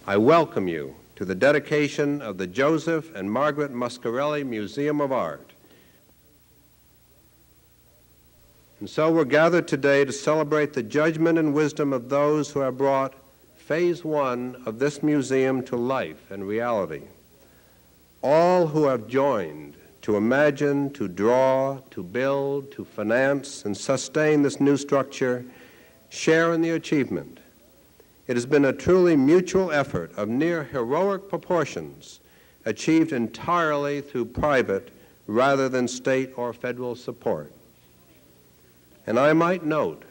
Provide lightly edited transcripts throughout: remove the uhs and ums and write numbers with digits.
I welcome you to the dedication of the Joseph and Margaret Muscarelle Museum of Art. And so we're gathered today to celebrate the judgment and wisdom of those who have brought Phase 1 of this museum to life and reality. All who have joined to imagine, to draw, to build, to finance, and sustain this new structure share in the achievement. It has been a truly mutual effort of near heroic proportions, achieved entirely through private rather than state or federal support. And I might note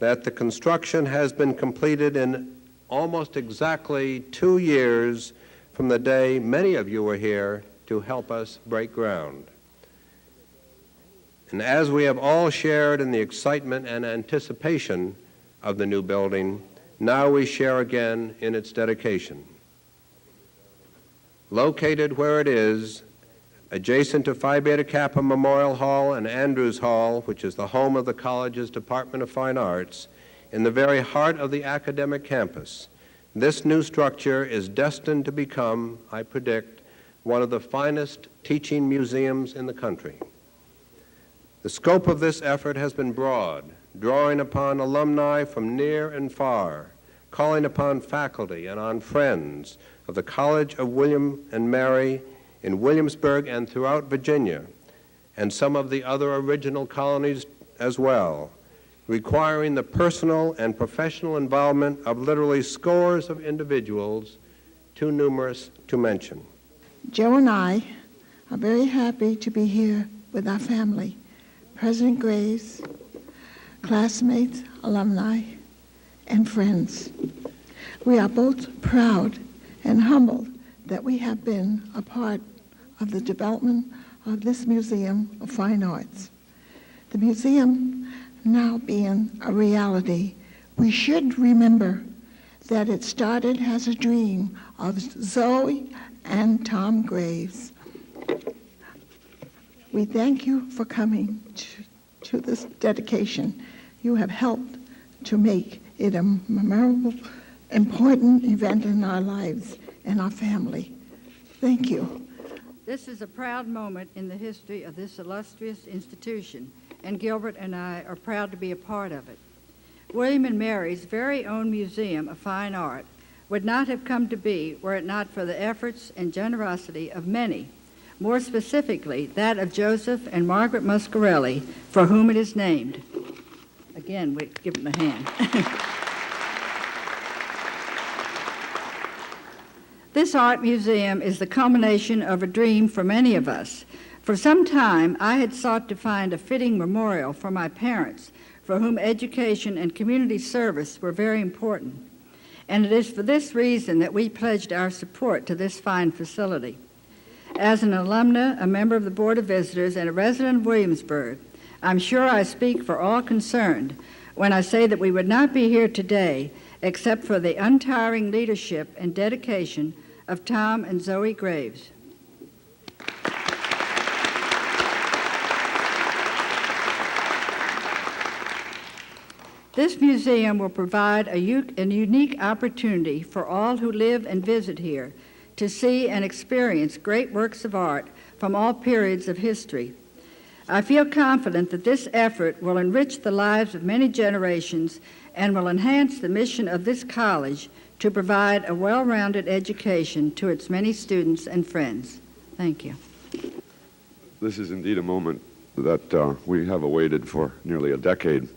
that the construction has been completed in almost exactly 2 years from the day many of you were here to help us break ground. And as we have all shared in the excitement and anticipation of the new building, now we share again in its dedication. Located where it is, adjacent to Phi Beta Kappa Memorial Hall and Andrews Hall, which is the home of the college's Department of Fine Arts, in the very heart of the academic campus, this new structure is destined to become, I predict, one of the finest teaching museums in the country. The scope of this effort has been broad, drawing upon alumni from near and far, calling upon faculty and on friends of the College of William and Mary in Williamsburg and throughout Virginia, and some of the other original colonies as well, requiring the personal and professional involvement of literally scores of individuals, too numerous to mention. Joe and I are very happy to be here with our family, President Graves, classmates, alumni, and friends. We are both proud and humbled that we have been a part of the development of this Museum of Fine Arts. The museum now being a reality, we should remember that it started as a dream of Zoe and Tom Graves. We thank you for coming to this dedication. You have helped to make it a memorable, important event in our lives and our family. Thank you. This is a proud moment in the history of this illustrious institution, and Gilbert and I are proud to be a part of it. William and Mary's very own Museum of Fine Art would not have come to be were it not for the efforts and generosity of many, more specifically that of Joseph and Margaret Muscarelle, for whom it is named. Again, we give them a hand. This art museum is the culmination of a dream for many of us. For some time, I had sought to find a fitting memorial for my parents, for whom education and community service were very important. And it is for this reason that we pledged our support to this fine facility. As an alumna, a member of the Board of Visitors, and a resident of Williamsburg, I'm sure I speak for all concerned when I say that we would not be here today except for the untiring leadership and dedication of Tom and Zoe Graves. This museum will provide a unique opportunity for all who live and visit here to see and experience great works of art from all periods of history. I feel confident that this effort will enrich the lives of many generations and will enhance the mission of this college to provide a well-rounded education to its many students and friends. Thank you. This is indeed a moment that we have awaited for nearly a decade.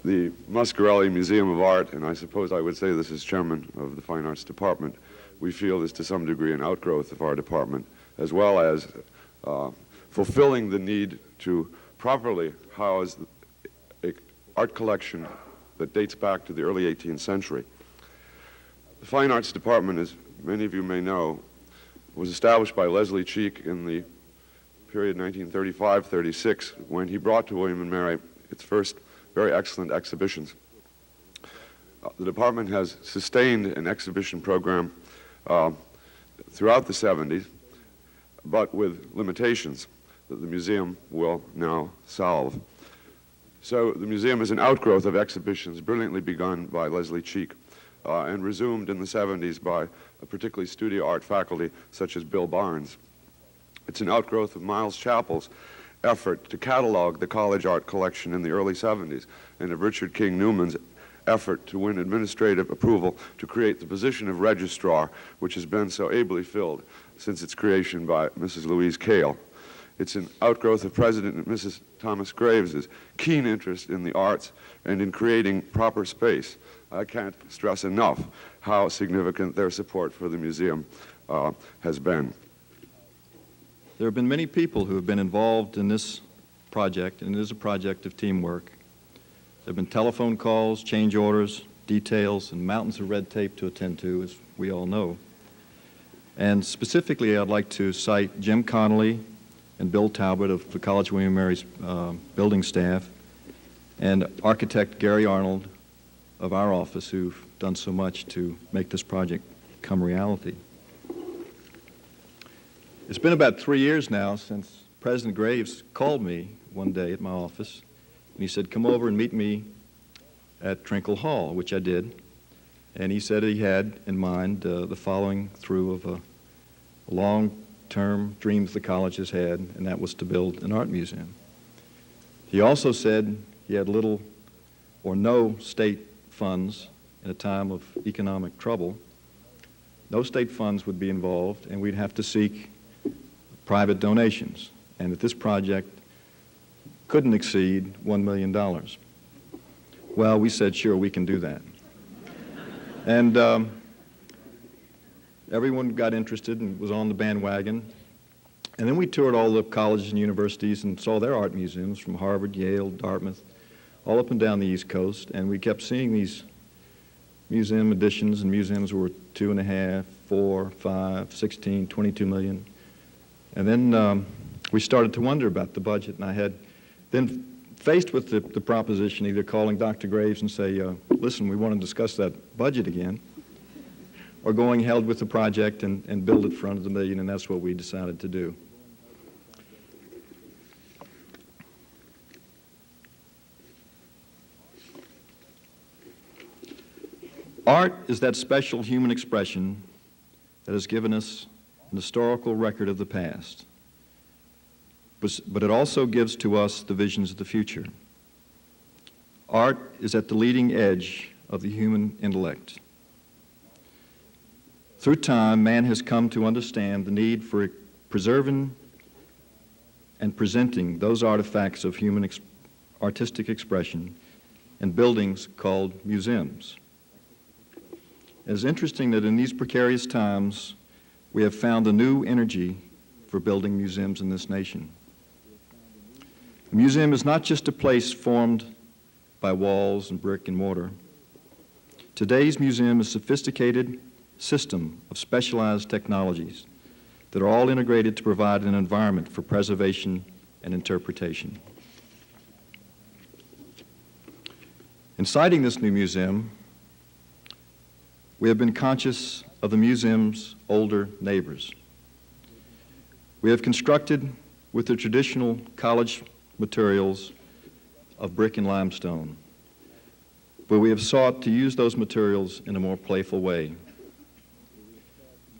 The Muscarelle Museum of Art, and I suppose I would say this as chairman of the Fine Arts Department, we feel is to some degree an outgrowth of our department, as well as fulfilling the need to properly house an art collection that dates back to the early 18th century. The Fine Arts Department, as many of you may know, was established by Leslie Cheek in the period 1935-36 when he brought to William and Mary its first very excellent exhibitions. The department has sustained an exhibition program throughout the 70s, but with limitations that the museum will now solve. So the museum is an outgrowth of exhibitions brilliantly begun by Leslie Cheek and resumed in the 70s by a particularly studio art faculty such as Bill Barnes. It's an outgrowth of Miles Chappell's effort to catalog the college art collection in the early 70s and of Richard King Newman's effort to win administrative approval to create the position of registrar, which has been so ably filled since its creation by Mrs. Louise Cale. It's an outgrowth of President and Mrs. Thomas Graves's keen interest in the arts and in creating proper space. I can't stress enough how significant their support for the museum has been. There have been many people who have been involved in this project, and it is a project of teamwork. There have been telephone calls, change orders, details, and mountains of red tape to attend to, as we all know. And specifically, I'd like to cite Jim Connolly and Bill Talbot of the College of William & Mary's building staff, and architect Gary Arnold of our office, who've done so much to make this project come reality. It's been about 3 years now since President Graves called me one day at my office, and he said, come over and meet me at Trinkle Hall, which I did. And he said he had in mind the following through of a long-term dreams the college has had, and that was to build an art museum. He also said he had little or no state funds in a time of economic trouble. No state funds would be involved, and we'd have to seek private donations, and that this project couldn't exceed $1 million. Well, we said, sure, we can do that. And everyone got interested and was on the bandwagon. And then we toured all the colleges and universities and saw their art museums from Harvard, Yale, Dartmouth, all up and down the East Coast, and we kept seeing these museum additions, and museums were 2.5, 4, 5, 16, 22 million. And then we started to wonder about the budget, and I had been faced with the proposition either calling Dr. Graves and say, listen, we want to discuss that budget again, or going ahead with the project and build it for under the million, and that's what we decided to do. Art is that special human expression that has given us an historical record of the past, but it also gives to us the visions of the future. Art is at the leading edge of the human intellect. Through time, man has come to understand the need for preserving and presenting those artifacts of human artistic expression in buildings called museums. It's interesting that in these precarious times, we have found a new energy for building museums in this nation. A museum is not just a place formed by walls and brick and mortar. Today's museum is a sophisticated system of specialized technologies that are all integrated to provide an environment for preservation and interpretation. In citing this new museum, we have been conscious of the museum's older neighbors. We have constructed with the traditional college materials of brick and limestone, but we have sought to use those materials in a more playful way.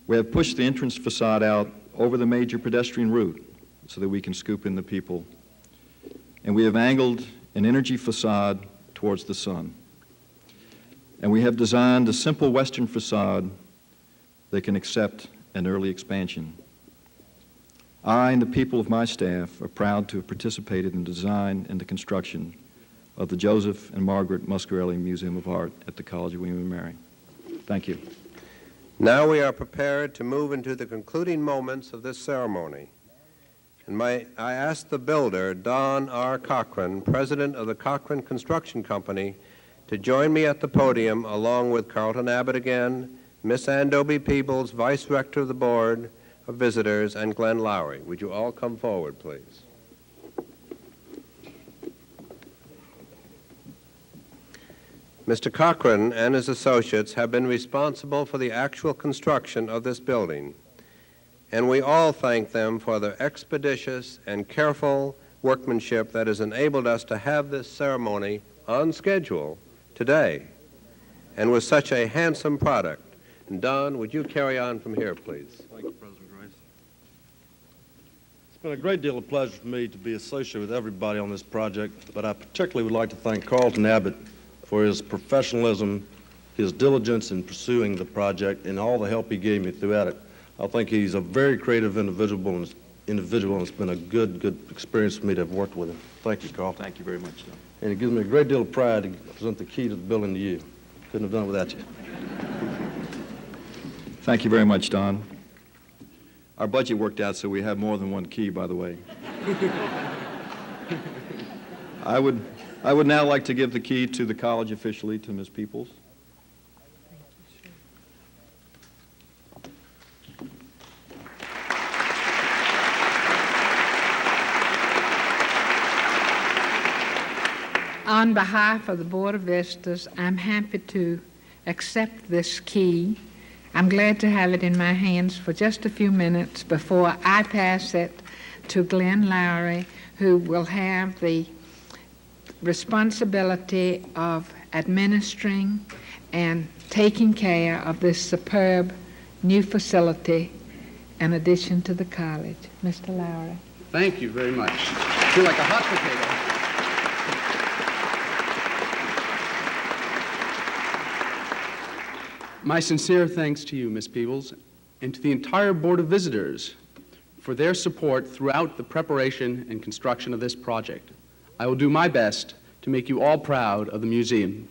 We have pushed the entrance facade out over the major pedestrian route so that we can scoop in the people, and we have angled an energy facade towards the sun. And we have designed a simple western facade that can accept an early expansion. I and the people of my staff are proud to have participated in the design and the construction of the Joseph and Margaret Muscarelle Museum of Art at the College of William & Mary. Thank you. Now we are prepared to move into the concluding moments of this ceremony. And I ask the builder, Don R. Cochran, president of the Cochran Construction Company, to join me at the podium along with Carlton Abbott again, Miss Andobe Peebles, Vice Rector of the Board of Visitors, and Glenn Lowry. Would you all come forward, please? Mr. Cochran and his associates have been responsible for the actual construction of this building, and we all thank them for their expeditious and careful workmanship that has enabled us to have this ceremony on schedule today. and with such a handsome product. And Don, would you carry on from here, please? Thank you, President Grace. It's been a great deal of pleasure for me to be associated with everybody on this project, but I particularly would like to thank Carlton Abbott for his professionalism, his diligence in pursuing the project, and all the help he gave me throughout it. I think he's a very creative individual, and it's been a good experience for me to have worked with him. Thank you, Carl. Thank you very much, Don. And it gives me a great deal of pride to present the key to the building to you. Couldn't have done it without you. Thank you very much, Don. Our budget worked out so we have more than one key, by the way. I would now like to give the key to the college officially to Ms. Peoples. On behalf of the Board of Visitors, I'm happy to accept this key. I'm glad to have it in my hands for just a few minutes before I pass it to Glenn Lowry, who will have the responsibility of administering and taking care of this superb new facility in addition to the college. Mr. Lowry. Thank you very much. I feel like a hot potato. My sincere thanks to you, Ms. Peebles, and to the entire Board of Visitors for their support throughout the preparation and construction of this project. I will do my best to make you all proud of the museum.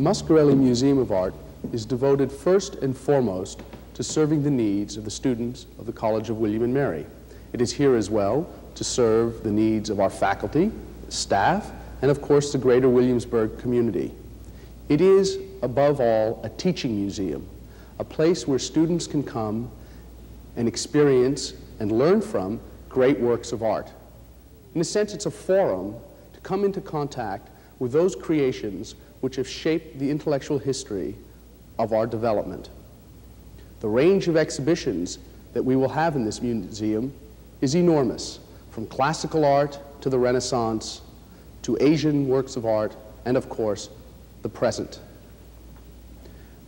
Muscarelle Museum of Art is devoted first and foremost to serving the needs of the students of the College of William and Mary. It is here as well to serve the needs of our faculty, staff, and of course the greater Williamsburg community. It is, above all, a teaching museum, a place where students can come and experience and learn from great works of art. In a sense, it's a forum to come into contact with those creations which have shaped the intellectual history of our development. The range of exhibitions that we will have in this museum is enormous, from classical art to the Renaissance, to Asian works of art, and of course, the present.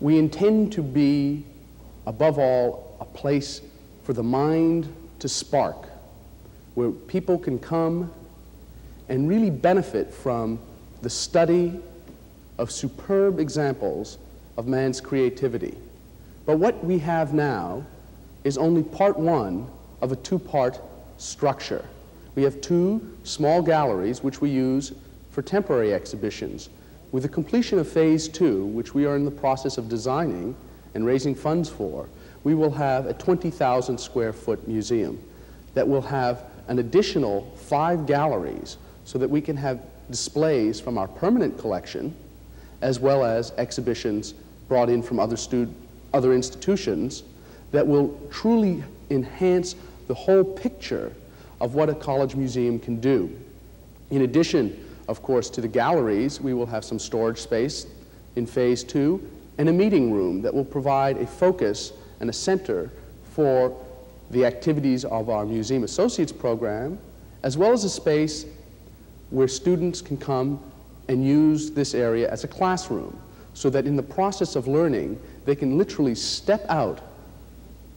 We intend to be, above all, a place for the mind to spark, where people can come and really benefit from the study of superb examples of man's creativity. But what we have now is only part one of a two-part structure. We have two small galleries which we use for temporary exhibitions. With the completion of phase two, which we are in the process of designing and raising funds for, we will have a 20,000 square foot museum that will have an additional 5 galleries so that we can have displays from our permanent collection as well as exhibitions brought in from other institutions that will truly enhance the whole picture of what a college museum can do. In addition, of course, to the galleries, we will have some storage space in phase two and a meeting room that will provide a focus and a center for the activities of our Museum Associates program, as well as a space where students can come and use this area as a classroom, so that in the process of learning, they can literally step out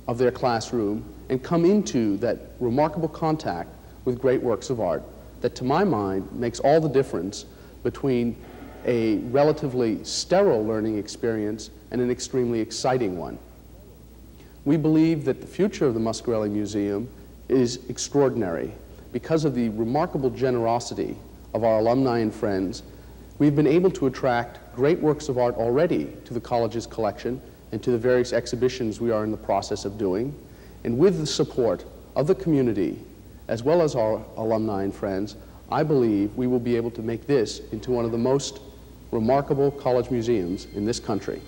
of their classroom and come into that remarkable contact with great works of art that, to my mind, makes all the difference between a relatively sterile learning experience and an extremely exciting one. We believe that the future of the Muscarelle Museum is extraordinary. Because of the remarkable generosity of our alumni and friends, we've been able to attract great works of art already to the college's collection and to the various exhibitions we are in the process of doing. And with the support of the community, as well as our alumni and friends, I believe we will be able to make this into one of the most remarkable college museums in this country.